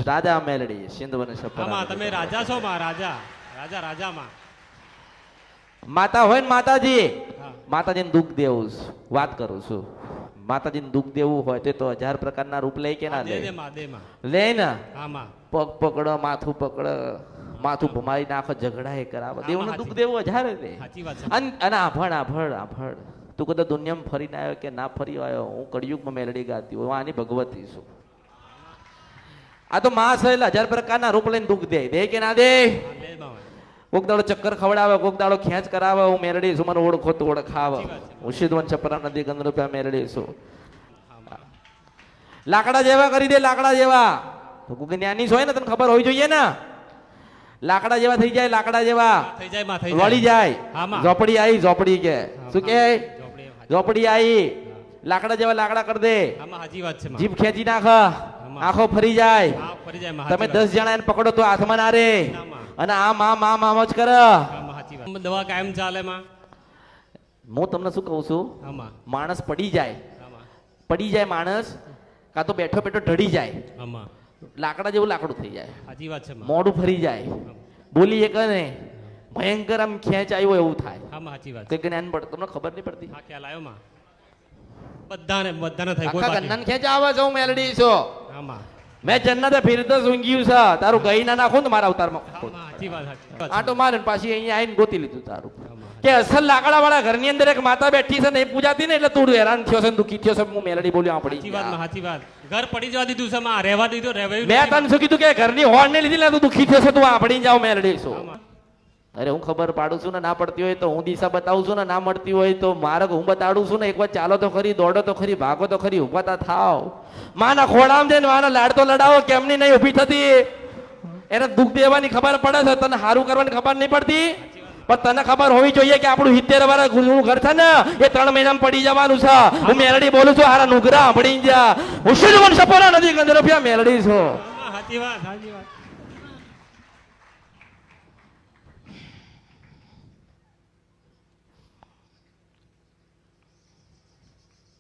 રાજા મેલડી સિંધવન આમાં તમે રાજા છો માં રાજા રાજા રાજામાં માતા હોય ને માતાજી હા. માતાજીને દુઃખ દેવું છે. વાત કરું છું માતાજીને દુઃખ દેવું હોય તો 1000 પ્રકારના રૂપ લે કે ના દે લે દે માં દે માં લે ને આમાં પગ પકડો માથું પકડો માથું ભમાઈ નાખો ઝઘડા એ કરાવો દેવને દુઃખ દેવું 1000 દે સાચી વાત છે અને આભળ આભળ આભળ તું કદાચ દુનિયામાં ફરીને આવ્યો કે ના ફરી આવ્યો હું કળિયુગમાં મેલડી ગાતી હું આની ભગવતી છું આ તો માં છે એટલે 1000 પ્રકારના રૂપ લઈને દુઃખ દે દે કે ના દે હા, દે માં કોક દાડો ચક્કર ખવડાવે કોક દાડો ખેંચ કરાવે હું મેરડી છું મને ઓળખો તો ઓળખાવે સાચી વાત છે. હું સિદ્ધવન છપરા નદી ગંધ રૂપિયા મેરડી છું લાકડા જેવા કરી દે લાકડા જેવા તો કોક જ્ઞાની હોય ને તને ખબર હોવી જોઈએ ને લાકડા જેવા થઈ જાય લાકડા જેવા થઈ જાય માં થઈ વળી જાય હા, માં. ઝોપડી આવી ઝોપડી કે શું કે ઝોપડી ઝોપડી આવી લાકડા જેવા લાકડા કરી દે આમાં સાચી વાત છે માં જીભ ખેંચી નાખ માં. આંખો ફરી જાય હા ફરી જાય માં તમે સાચી 10 જણા એને પકડો તો હાથમાં ના રે ના, માં. અને આમ જ કર વાત. આમાં સાચી વાત દવા કાયમ ચાલે માં હું તમને શું કહું છું આમાં માણસ પડી જાય આમાં માણસ કાં તો બેઠો બેઠો ઢળી જાય આમાં લાકડા જેવું લાકડું થઈ જાય સાચી વાત છે માં મોઢું ફરી જાય બોલી એક ને ભયંકર આમ ખેંચ આવ્યો એવું થાય આમાં સાચી વાત કે જ્ઞાન પડે તમને ખબર નહીં પડતી હા ખ્યાલ આવ્યો માં બધાને થાય કોઈ આખા બાકી ગન્નાને ખેંચ આવે છે હું મેલડી છો આમાં મેં જન્નતે ફિરતો ઊંઘ્યું છે તારું ગઈ ના નાખો ને મારા અવતારમાં આમાં સાચી વાત સાચી વાત આટો મારે ને પાછી અહીંયા આવીને ગોતી લીધું તારું આમાં. કે અસલ લાકડા વાળા ઘરની અંદર એક માતા બેઠી છે ને એ પૂજાતી ને એટલે તું હેરાન થયો છે ને દુઃખી થયો છે હું મેલડી બોલ્યો સાચી આપડી વાત માં સાચી વાત ઘર પડી જવા દીધું છે માં રહેવા દીધું રહેવાયું મેં નથી. તને શું કીધું કે ઘરની હોડ ને લીધી ને તું દુઃખી થયો છે તું આપડી જાવ મેલડી છો આમાં. અરે હું ખબર પાડું છું ને ના પડતી હોય તો હું દિશા બતાવું છું ને ના મળતી હોય તો માર્ગ હું બતાડું છું ને એક વાર ચાલો તો ખરી દોડો તો ખરી ભાગો તો ખરી ઉભા તા થાવ માના ખોડામ જઈને માના લાડ તો લડાવો કેમની નહીં ઊભી થતી એને દુઃખ દેવાની ખબર પડે છે તને સારું કરવાની ખબર નહીં પડતી પણ તને ખબર હોવી જોઈએ કે આપણું 70 વાળા ગુરુનું ઘર છે ને એ 3 મહિનામાં પડી જવાનું છે હું મેલડી બોલું છું હારા નુગરા પડી જા હું સિદ્ધવન સપોરા નદી ગંધરફિયા મેલડી છું આમાં સાચી વાત સાચી વાત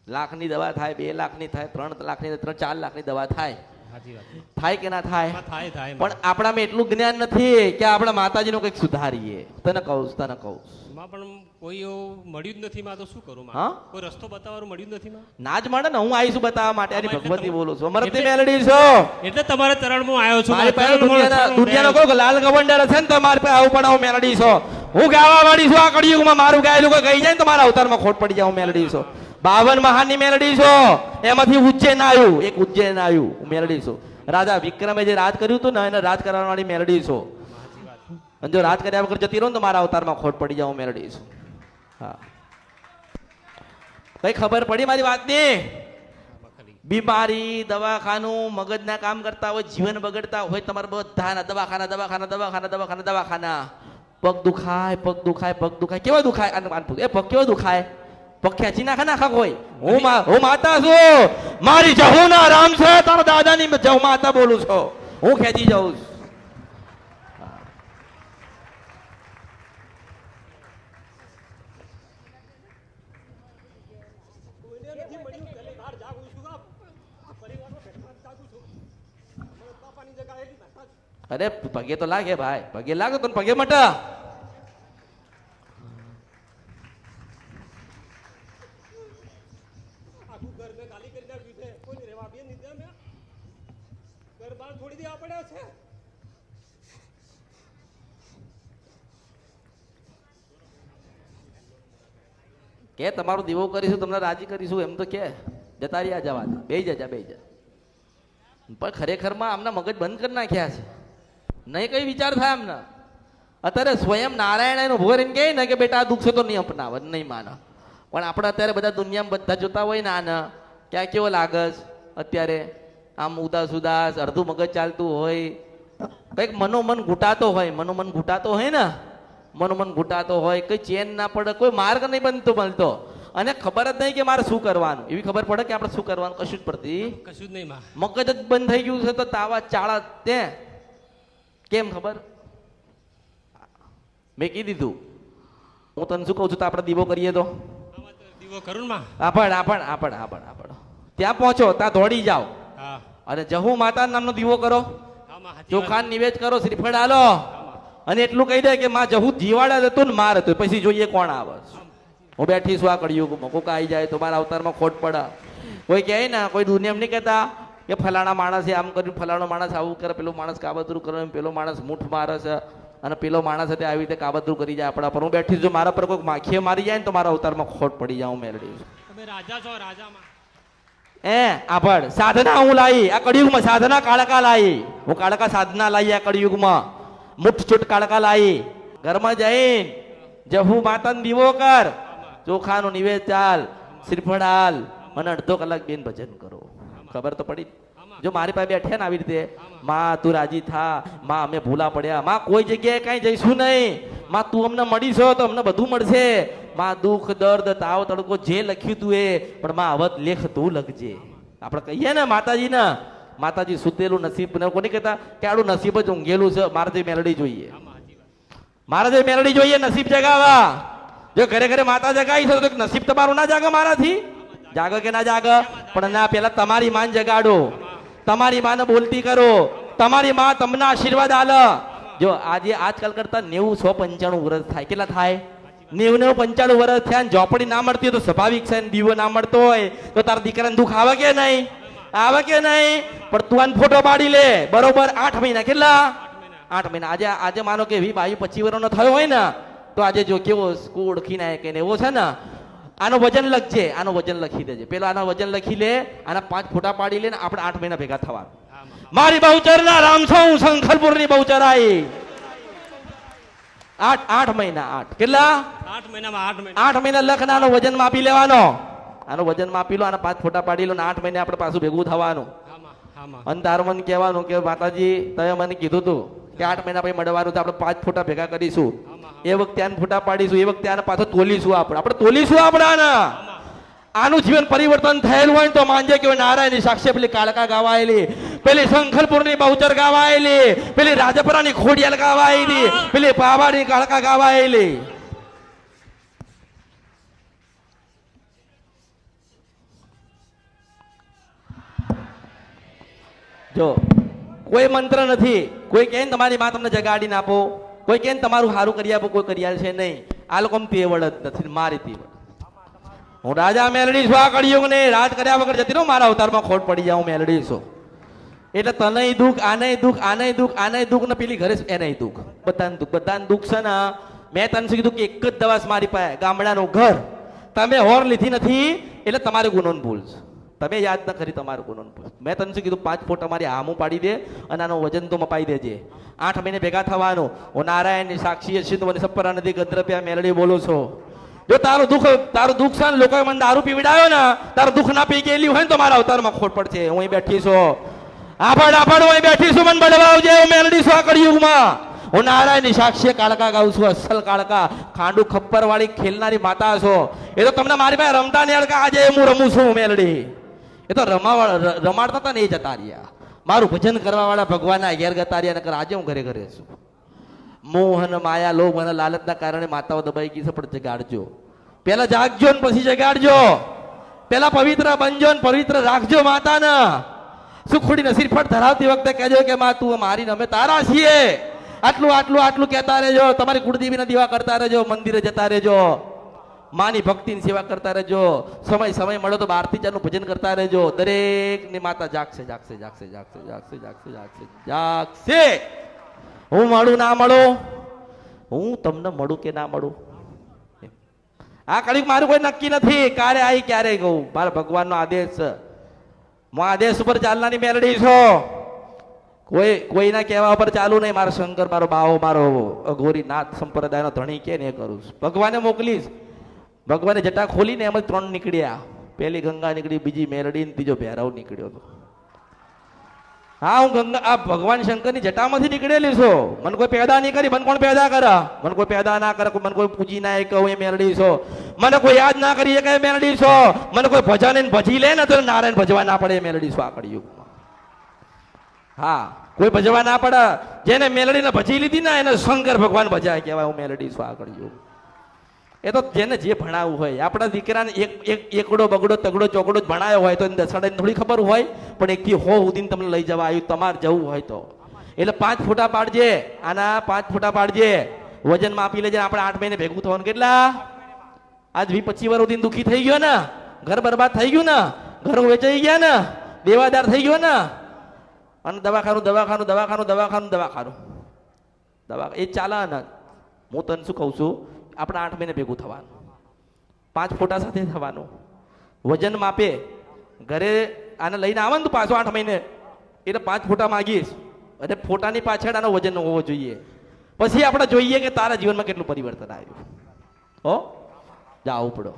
લાખની દવા થાય 2 લાખની થાય 3 લાખની 4 લાખની દવા થાય સાચી વાત થાય કે ના થાય આમાં થાય થાય પણ આપણામાં એટલું જ્ઞાન નથી કે આપણે માતાજીનું કંઈક સુધારીએ તને કહું માં પણ કોઈ એવું મળ્યું જ નથી માં તો શું કરું હા? માં કોઈ રસ્તો બતાવવાનું મળ્યું જ નથી માં ના જ મળે ને હું આવીશું બતાવવા માટે આની આમાં એટલે ભગવતી તમે- બોલું છું અમરતી એટલે- મેલડી છો એટલે તમારા ચરણમાં આવ્યો છું મારી પાસે ચરણમાં દુનિયાનો કોઈ લાલ ગવંડર હશે ને તો મારી પાસે આવું પણ આવું મેલડી છો હું ગાવા વાળી છું આ કળિયુગમાં મારું ગાયેલું કોઈ ગઈ જાય ને તો મારા અવતારમાં ખોટ પડી જાય હું મેલડી છો 52 મહાનની મેલડી છો એમાંથી ઉજ્જૈન આવ્યું એક ઉજ્જૈન આવ્યું હું મેલડી છું રાજા વિક્રમે જે રાજ કર્યું હતું ને એને રાજ કરવા વાળી મેલડી છો સાચી વાત અને જો રાજ કર્યા વગર જતી રહો ને તો મારા અવતારમાં ખોટ પડી જાય હું મેલડી છું હા કઈ ખબર પડી મારી વાતની આમાં ખાલી બીમારી દવાખાનું મગજના કામ કરતા હોય જીવન બગડતા હોય તમારે બધાના દવાખાના પગ દુખાય કેવા દુખાય એ પગ કેવો દુખાય પગ ખેંચી નાખે નાખા કોઈ હું માતા છું મારી જહુ ના રામ છે તારા દાદાની જહુ માતા બોલું છું હું ખેંચી જાઉં છું અરે પગે તો લાગે ભાઈ પગે લાગે તો પગે મટા આખું ઘર મેં ખાલી કરી નાખ્યું છે કોઈ રહેવા બી નહીં દે મેં ઘર બહાર છોડી દેવા પડ્યા છે કે તમારું દીવો કરીશું તમને રાજી કરીશું એમ તો કે જતા રહ્યા જવા દે બે જા પણ ખરેખરમાં આમના મગજ બંધ કરી નાખ્યા છે નહીં કઈ વિચાર થાય આમને અત્યારે સ્વયં નારાયણ એનું ઉભો રહીને કહે ને કે બેટા આ દુઃખ છે તો નહીં અપનાવે નહીં માને પણ આપણે અત્યારે બધા દુનિયામાં બધા જોતા હોય ને આને ક્યાં કેવો લાગસ અત્યારે આમ ઉદાસ અડધું મગજ ચાલતું હોય કંઈક મનોમન ઘૂંટાતો હોય મનોમન ઘૂંટાતો હોય કઈ ચેન ના પડે કોઈ માર્ગ નહીં બનતો મળતો અને ખબર જ નહીં કે મારે શું કરવાનું એવી ખબર પડે કે આપણે શું કરવાનું કશું જ પડતી કશું જ નહીં માં મગજ જ બંધ થઈ ગયું છે તો તાવા ચાળા તે કેમ ખબર મેં કીધું દીધું હું તને શું કહું છું તો આપણે દીવો કરીએ તો આમાં તો દીવો કરું ને માં આપણ ત્યાં પહોંચો ત્યાં દોડી જાઓ હા અને જહુ માતા નામનો દીવો કરો આમાં હાચી વાત. ચોખાન નિવેદ કરો, શ્રીફળ આલો, અને એટલું કહી દે કે માં જહુ જીવાડા હતું ને માર હતું, પછી જોઈએ કોણ આવે છે. હું બેઠી છું આ કળિયુગમાં, કોક આવી જાય તો મારા અવતારમાં ખોટ પડે. કોઈ કહે ને, કોઈ દુનિયા નહીં કહેતા કે ફલાણા માણસે આમ કર્યું, ફલાણો માણસ આવું કરે, પેલો માણસ કાબતરું કરે, પેલો માણસ મૂઠ મારે છે, અને પેલો માણસ તે આવી રીતે કાબતરું કરી જાય આપણા પર. હું બેઠી છું, મારા પર કોઈક માખીએ મારી જાય ને તો મારા અવતારમાં ખોટ પડી જાય. હું મેળવી તમે રાજા છો, રાજામાં આભળ સાધના હું લાવી આ કળિયુગમાં, સાધના કાળકા લાવી, હું કાળકા સાધના લાવી આ કળિયુગમાં, મુઠ છૂટ કાળકા લાવી. ઘરમાં જઈને જહુ માતાને દીવો કર, ચોખાનું નિવેદ ચાલ, શ્રીફળ હાલ, અને અડધો કલાક બેન ભજન કરો. ખબર તો પડી. જો મારી પાસે બેઠ્યા ને આવી રીતે, માં તું રાજી થા, માં અમે ભૂલા પડ્યા, માં કોઈ જગ્યાએ કઈ જઈશું નહીં, માં તું અમને મળીશો તો અમને બધું મળશે, માં દુઃખ દર્દ તાવ તડકો જે લખ્યું તું એ, પણ માં અવત લેખ તું લખજે. આપણે કહીએ ને માતાજીને, માતાજી સુતેલું નસીબ ને કોની કહેતા કે આડું નસીબ જ ઊંઘેલું છે, મારે જે મેલડી જોઈએ, મારે જે મેલડી જોઈએ નસીબ જગાવા. જો ઘરે ઘરે માતા જગાવી છે તો નસીબ તમારું ના જાગે મારાથી? જાગે કે ના જાગે? પણ ના, પેલા તમારી માન જગાડો, તમારી માને બોલતી કરો, તમારી માં તમને આશીર્વાદ આલે. જો આજે આજકાલ કરતા 90, 100, 95 વર્ષ થાય. કેટલા થાય? 90, 95 વર્ષ થયા. ઝોપડી ના મળતી હોય તો સ્વાભાવિક છે, દીવો ના મળતો હોય તો તારા દીકરાને દુઃખ આવે કે નહીં? આવે કે નહીં? પણ તું આને ફોટો પાડી લે, બરોબર 8 મહિના. કેટલા? 8 મહિના. આજે માનો કે 22, 25 વર્ષનો થયો હોય ને તો આજે જો કેવો ઓળખી નાય કે એવો છે ને. આનો વજન લખજે, આનો વજન લખી દેજે, પેલો આનો વજન લખી લે, આના 5 ફોટા પાડી લે ને આપણે 8 મહિના ભેગા થવા. મારી બહુચર ના રામ છું, શંખલપુર ની બહુચર આવી. 8 મહિના. 8 કેટલા? 8 મહિનામાં 8 મહિના લખના આનો વજન માપી લેવાનો, આનો વજન માપી લો, આના 5 ફોટા પાડી લો ને 8 મહિને આપણે પાછું ભેગું થવાનું. અને તારું મને કહેવાનું કે માતાજી તમે મને કીધું તું કે 8 મહિના પછી મળવાનું, આપણે 5 ફોટા ભેગા કરીશું, એ વખતે આને ફોટા પાડીશું, એ વખતે આને પાછો તોલીશું, આપણે તોલીશું આપણે. આનું જીવન પરિવર્તન થયેલું હોય તો માંજે કે નારાયણની સાક્ષી પેલી કાળકા ગાવાયેલી, પેલી શંખલપુરની બહુચર ગાવાયેલી, પેલી રાજપરાની ખોડિયાલ ગાવાયેલી, પેલી પાવાડી કાળકા ગાવાયેલી. જો કોઈ મંત્ર નથી, કોઈ કહે તમારી માં તમને જગાડીને આપો, કોઈ કહે તમારું સારું કરી આપો, કોઈ કરી છે નહીં. આ લોકો તેવડ જ નથી, મારી તેવડ. હું રાજા મેલડી છું, આ કળિયુગ ને રાજ કર્યા વગર જતી રહું, મારા અવતારમાં ખોટ પડી જાય. હું મેલડી છું એટલે તને દુઃખ, આને દુઃખ, આને દુઃખ, આને દુઃખ ને પેલી ઘરે એને દુઃખ, બધાને દુઃખ, બધાને દુઃખ છે ને. મેં તને શું કીધું કે એક જ દવાસ મારી પાસે, ગામડાનું ઘર. તમે હોર લીધી નથી એટલે તમારે ગુનો ભૂલ છે, તમે યાદ ન કરી તમારું ગુનો ભૂલ. મેં તને શું કીધું 5 ફોટા મારી હામું પાડી દે અને આનું વજન તો મપાઈ દેજે. 8 મહિને ભેગા થવાનું. હું નારાયણની સાક્ષી છે, મને સપરા નદી ગંદ્રપ્યા મેલડી બોલું છો. જો તારું દુઃખ છે ને લોકોએ મને દારૂ પીવડાવ્યો ને, તારું દુઃખ ના પી ગયેલી હોય ને તો મારા અવતારમાં ખોટ પડશે. હું અહીં બેઠી છું, આફડ હું બેઠી છું, મને બળવાવજે. હું મેલડી છું આ કળિયુગમાં. હું નારાયણની સાક્ષી કાળકા ગાઉં છું, અસલ કાળકા, ખાંડુ ખપ્પર વાળી ખેલનારી માતા છો. એ તો તમને મારી પાસે રમતા નહીં અડકા, આજે હું રમું છું મેલડી. એ તો રમાડતા હતા ને એ જતા રહ્યા. મારું ભજન કરવા વાળા ભગવાનના ઘેર ગતા રહ્યા, નકર આજે હું ઘરે ઘરે છું. મોહ અને માયા, લોભ અને લાલચના કારણે માતાઓ દબાઈ ગઈ છે, પણ જગાડજો. પેલા જાગજો ને પછી જગાડજો. પેલા પવિત્ર બનજો ને પવિત્ર રાખજો માતાને. સુખડી શ્રીફળ ધરાવતી વખતે કહેજો કે માં તું મારી અમે તારા છીએ. આટલું આટલું આટલું કહેતા રહેજો. તમારી કુળદેવીના દીવા કરતા રહેજો, મંદિરે જતા રહેજો, માની ભક્તિની સેવા કરતા રહેજો. સમય મળો તો 12 થી 4 નું ભજન કરતા રહેજો. દરેકની માતા જાગશે, જાગશે, જાગશે, જાગશે, જાગશે, જાગશે, જાગશે, જાગશે. હું મળું ના મળું, હું તમને મળું કે ના મળું, આ કળિયુગ મારું કોઈ નક્કી નથી. ક્યારે આવી ક્યારે કહું, મારા ભગવાનનો આદેશ છે. હું આદેશ ઉપર ચાલનારી મેલડી છો. કોઈના કહેવા ઉપર ચાલુ નહીં. મારો શંકર, મારો બાવો, મારો અઘોરી નાથ સંપ્રદાયનો ધણી કે ને એ કરું છું. ભગવાને મોકલીશ. ભગવાને જટા ખોલીને એમ જ 3 નીકળ્યા. પહેલી ગંગા નીકળી, બીજી મેલડી ને ત્રીજો ભૈરવ નીકળ્યો હતો. હા, હું ગંગા આ ભગવાન શંકરની જટામાંથી નીકળેલી છું. મને કોઈ પેદા નહીં કરી, મને કોણ પેદા કરે? મને કોઈ પેદા ના કરે, મને કોઈ પૂજી ના કહું એ મેલડી છો. મને કોઈ યાદ ના કરી એ મેલડી છો. મને કોઈ ભજાને ભજી લે ને તો નારાયણ ભજવા ના પડે એ મેલડી છો આ કળિયુગમાં. હા, કોઈ ભજવા ના પડે. જેને મેલડીને ભજી લીધી ને એને શંકર ભગવાન ભજાય કહેવાય. હું મેલડી છું આ કળિયુગ. એ તો જેને જે ભણાવવું હોય. આપણા દીકરાને એકડો બગડો તગડો ચોકડો જ ભણાયો હોય તો એને દસડાને થોડી ખબર હોય, પણ 1 થી 100 સુધી તમને લઈ જવા આવ્યું. તમારે જવું હોય તો એટલે 5 ફોટા પાડજે, આના 5 ફોટા પાડજે, વજન માપી લેજે. આપણે 8 મહિને ભેગું થવાનું કેટલા? આજ 20-25 વર્ષ સુધી દુઃખી થઈ ગયો ને, ઘર બરબાદ થઈ ગયું ને, ઘરો વેચાઈ ગયા ને, દેવાદાર થઈ ગયો ને, અને દવાખાનું દવાખાનું દવાખાનું દવાખાનું દવાખાનું દવા એ ચાલે ને. હું તને શું કહું છું, આપણે 8 મહિને ભેગું થવાનું, 5 ફોટા સાથે થવાનું, વજન માપે, ઘરે આને લઈને આવે ને તું પાછો 8 મહિને, એટલે 5 ફોટા માગીશ, અને ફોટાની પાછળ આનો વજન હોવો જોઈએ. પછી આપણે જોઈએ કે તારા જીવનમાં કેટલું પરિવર્તન આવ્યું. હો જાઓ પડો.